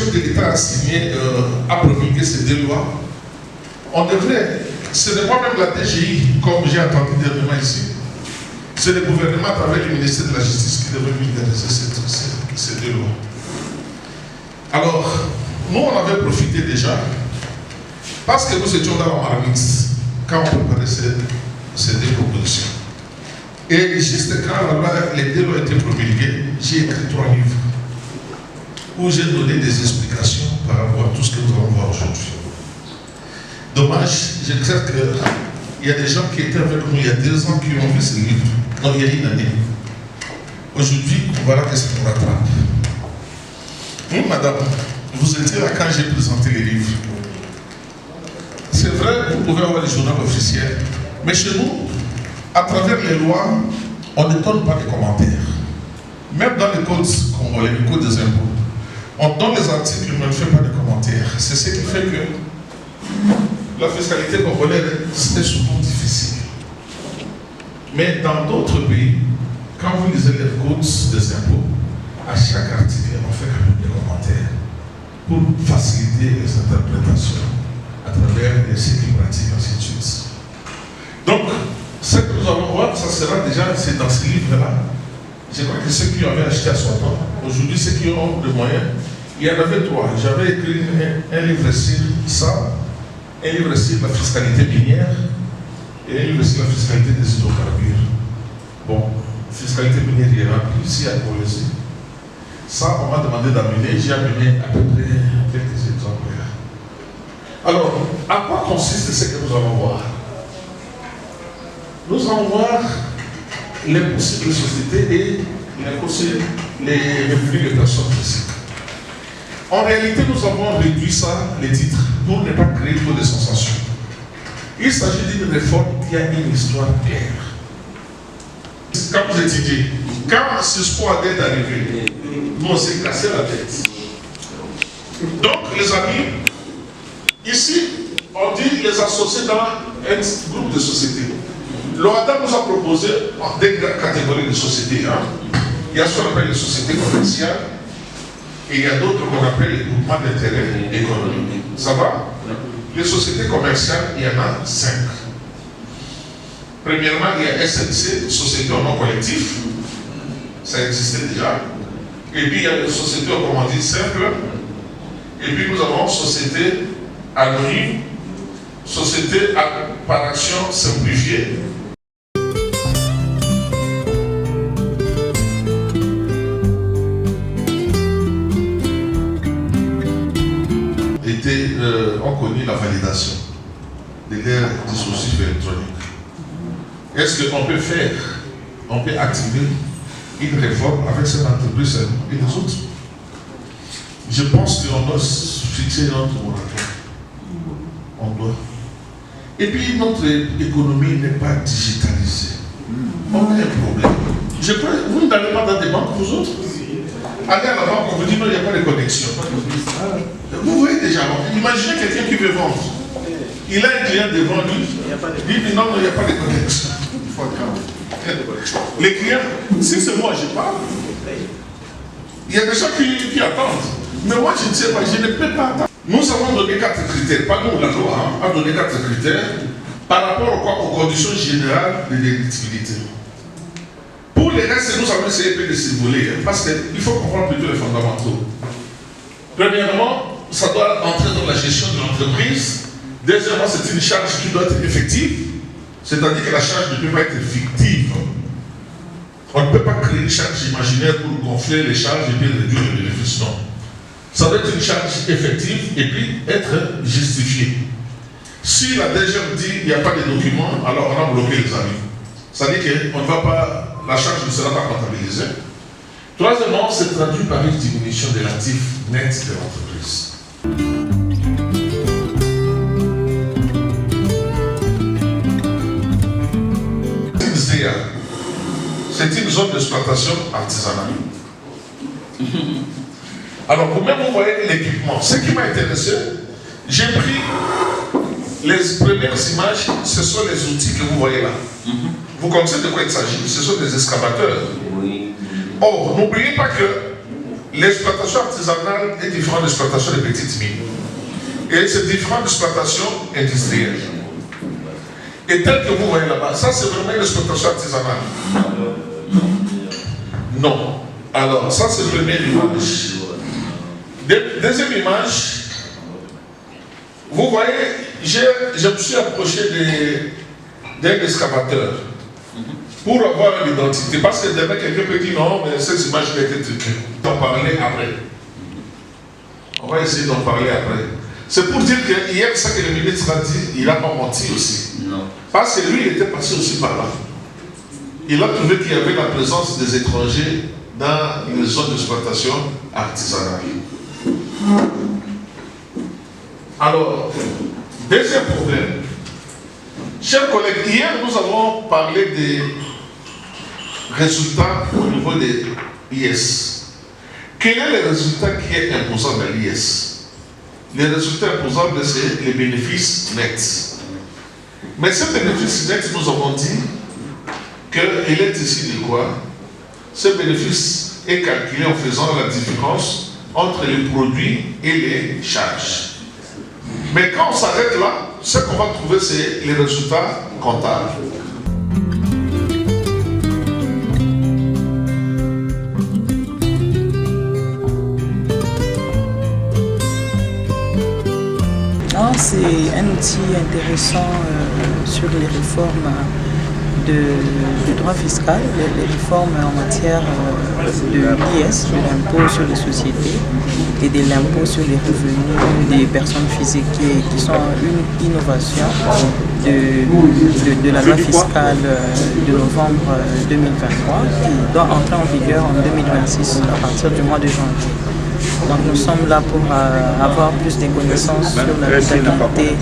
chef de l'État a signé, a promulgué ces deux lois, on devrait, ce n'est pas même la DGI, comme j'ai entendu dernièrement ici, c'est le gouvernement à travers le ministère de la Justice qui devrait vulgariser ces deux lois. Alors, nous on avait profité déjà, parce que nous étions dans la marmite quand on préparait ces deux propositions. Et juste quand les deux lois étaient promulguées, j'ai écrit 3 livres où j'ai donné des explications par rapport à tout ce que nous allons voir aujourd'hui. Dommage, je sais qu'il y a des gens qui étaient avec nous il y a 2 ans qui ont vu ces livres. Non, il y a une année. Aujourd'hui, voilà qu'est-ce qu'on rattrape. Vous, madame, vous étiez là quand j'ai présenté les livres. C'est vrai, vous pouvez avoir les journaux officiels, mais chez nous, à travers les lois, on ne donne pas de commentaires. Même dans les codes congolais, le code des impôts, on donne les articles, mais on ne fait pas de commentaires. C'est ce qui fait que la fiscalité congolaise est souvent difficile. Mais dans d'autres pays, quand vous lisez les codes des impôts, à chaque article, on fait quand même des commentaires pour faciliter les interprétations à travers ce qu'ils pratiquent, ainsi de suite. Donc, ce que nous allons voir, ça sera déjà, c'est dans ce livre-là. Je crois que ceux qui avaient acheté à son temps, aujourd'hui, ceux qui ont des moyens, il y en avait 3. J'avais écrit un livre sur ça, un livre sur la fiscalité minière et un livre sur la fiscalité des hydrocarbures. Bon, fiscalité minière, il y en a plus ici à Colosie. Ça, on m'a demandé d'amener, j'ai amené à peu près quelques exemples. Alors, à quoi consiste ce que nous allons voir? Nous allons voir les possibles sociétés et les revenus de personnes physiques. En réalité, nous avons réduit ça, les titres, pour ne pas créer trop de sensations. Il s'agit d'une réforme qui a une histoire claire. Quand vous étudiez, quand Cisco a est arrivé, nous on s'est cassé la tête. Donc, les amis, ici, on dit les associer dans un groupe de sociétés. L'OADA nous a proposé des catégories de sociétés. Il y a ce qu'on appelle les sociétés commerciales et il y a d'autres qu'on appelle les groupements d'intérêt économique. Ça va? Les sociétés commerciales, il y en a 5. Premièrement, il y a SNC, Société au nom collectif. Ça existait déjà. Et puis il y a les sociétés au commandite simple. Et puis nous avons société anonyme, société par action simplifiée. Ont connu la validation de leur dispositif électronique. Est-ce qu'on peut faire, on peut activer une réforme avec cette entreprise et les autres? Je pense qu'on doit fixer notre moratoire. On doit. Et puis notre économie n'est pas digitalisée. On a un problème. Vous n'allez pas dans des banques, vous autres? Allez à la banque, on vous dit non, il n'y a pas de connexion. Vous voyez déjà, imaginez quelqu'un qui veut vendre. Il a un client devant lui, il dit non, il n'y a pas de connexion. Les clients, si c'est moi, je parle. Il y a des gens qui attendent. Mais moi, je ne sais pas, je ne peux pas attendre. Nous avons donné 4 critères, pas nous, la loi a donné 4 critères par rapport aux conditions générales de l'éligibilité. Pour les restes, nous avons essayé de s'évoluer parce qu'il faut comprendre plutôt les fondamentaux. Premièrement, ça doit entrer dans la gestion de l'entreprise. Deuxièmement, c'est une charge qui doit être effective, c'est-à-dire que la charge ne peut pas être fictive. On ne peut pas créer une charge imaginaire pour gonfler les charges et puis réduire le bénéfice. Non. Ça doit être une charge effective et puis être justifiée. Si la DGM dit qu'il n'y a pas de documents, alors on a bloqué les avis. C'est-à-dire qu'on ne va pas. La charge ne sera pas comptabilisée. Troisièmement, c'est traduit par une diminution de l'actif net de l'entreprise. C'est une zone d'exploitation artisanale. Alors, vous-même, vous voyez l'équipement. Ce qui m'a intéressé, j'ai pris les premières images, ce sont les outils que vous voyez là. Vous connaissez de quoi il s'agit? Ce sont des excavateurs. Or, n'oubliez pas que l'exploitation artisanale est différente de l'exploitation des petites mines. Et c'est différent de l'exploitation industrielle. Et tel que vous voyez là-bas, ça c'est vraiment une exploitation artisanale. Non. Alors, ça c'est la première image. Deuxième image, vous voyez, je me suis approché d'un excavateur pour avoir l'identité. Parce que demain, quelqu'un peut dire non, mais cette image a été truquée. On va en parler après. On va essayer d'en parler après. C'est pour dire que hier, ça que le ministre a dit, il n'a pas menti aussi. Non. Parce que lui, il était passé aussi par là. Il a trouvé qu'il y avait la présence des étrangers dans les zones d'exploitation artisanale. Alors, deuxième problème. Chers collègues, hier nous avons parlé des résultats au niveau des IS. Quel est le résultat qui est imposant dans l'IS? Les résultats imposables, c'est les bénéfices nets. Mais ces bénéfices nets, nous avons dit qu'il est ici de quoi? Ce bénéfice est calculé en faisant la différence entre les produits et les charges. Mais quand on s'arrête là, ce qu'on va trouver, c'est les résultats comptables. C'est un outil intéressant sur les réformes du droit fiscal, les réformes en matière de l'IS, de l'impôt sur les sociétés et de l'impôt sur les revenus des personnes physiques qui sont une innovation de la loi fiscale de novembre 2023 qui doit entrer en vigueur en 2026 à partir du mois de janvier. Donc nous sommes là pour avoir plus de connaissances sur la comptabilité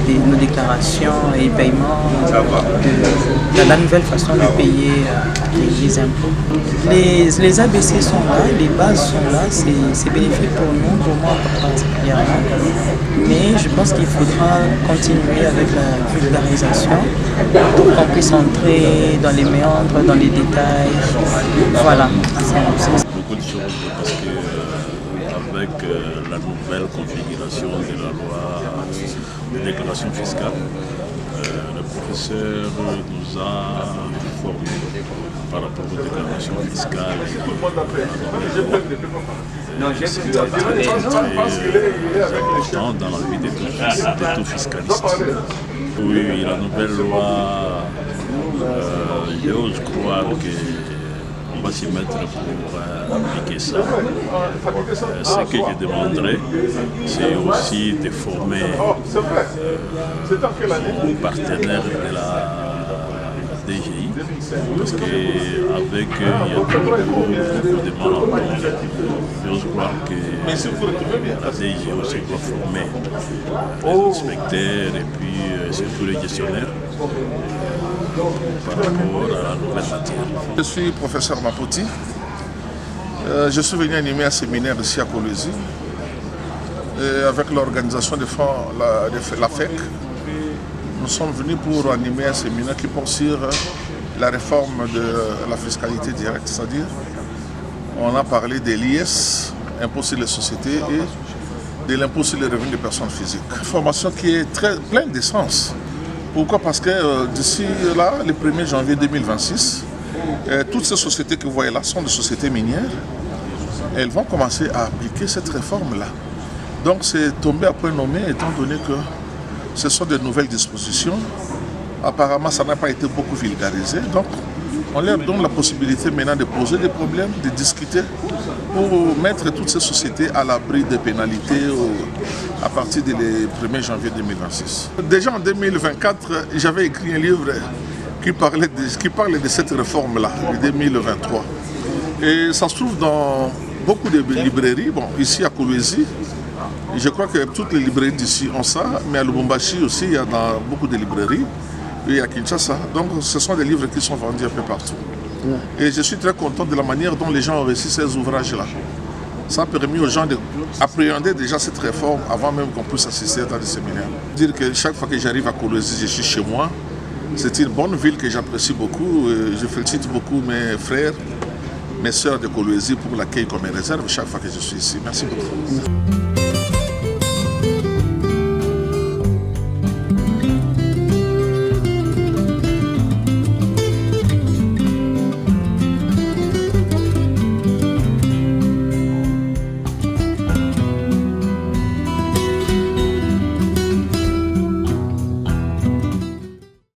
de nos déclarations et paiements, de la nouvelle façon de payer les impôts. Les ABC sont là, les bases sont là, c'est bénéfique pour nous, pour moi particulièrement. Mais je pense qu'il faudra continuer avec la vulgarisation pour qu'on puisse entrer dans les méandres, dans les détails. Voilà. Beaucoup de choses parce que avec la nouvelle configuration de la loi de déclaration fiscale, le professeur nous a formés par rapport aux déclarations fiscales. C'est très important dans la vie de tout fiscaliste. Oui, la nouvelle loi, j'ose croire que on va s'y mettre pour appliquer ça. Ce que je demanderais, c'est aussi de former nos partenaires de la DGI, parce qu'avec il y a beaucoup de malentendus. Je crois que la DGI aussi doit former les inspecteurs et puis surtout les gestionnaires par rapport à la nouvelle matière. Je suis professeur Mapoti. Je suis venu animer un séminaire ici à Kolwezi avec l'organisation de la FEC. Nous sommes venus pour animer un séminaire qui porte sur la réforme de la fiscalité directe, c'est-à-dire on a parlé de l'IS, impôt sur les sociétés, et de l'impôt sur les revenus des personnes physiques. Une formation qui est pleine de sens. Pourquoi? Parce que d'ici là, le 1er janvier 2026, toutes ces sociétés que vous voyez là sont des sociétés minières. Elles vont commencer à appliquer cette réforme-là. Donc c'est tombé après nommé, étant donné que ce sont de nouvelles dispositions. Apparemment, ça n'a pas été beaucoup vulgarisé. Donc on leur donne la possibilité maintenant de poser des problèmes, de discuter pour mettre toutes ces sociétés à l'abri des pénalités à partir du 1er janvier 2026. Déjà en 2024, j'avais écrit un livre qui parlait de cette réforme-là, de 2023. Et ça se trouve dans beaucoup de librairies, bon, ici à Kolwezi. Je crois que toutes les librairies d'ici ont ça, mais à Lubumbashi aussi, il y a dans beaucoup de librairies. Et à Kinshasa. Donc ce sont des livres qui sont vendus un peu partout. Et je suis très content de la manière dont les gens ont reçu ces ouvrages-là. Ça a permis aux gens d'appréhender déjà cette réforme avant même qu'on puisse assister dans les séminaires. Dire que chaque fois que j'arrive à Kolwezi, je suis chez moi. C'est une bonne ville que j'apprécie beaucoup. Je félicite beaucoup mes frères mes sœurs de Kolwezi pour l'accueil qu'on me réserve chaque fois que je suis ici. Merci beaucoup.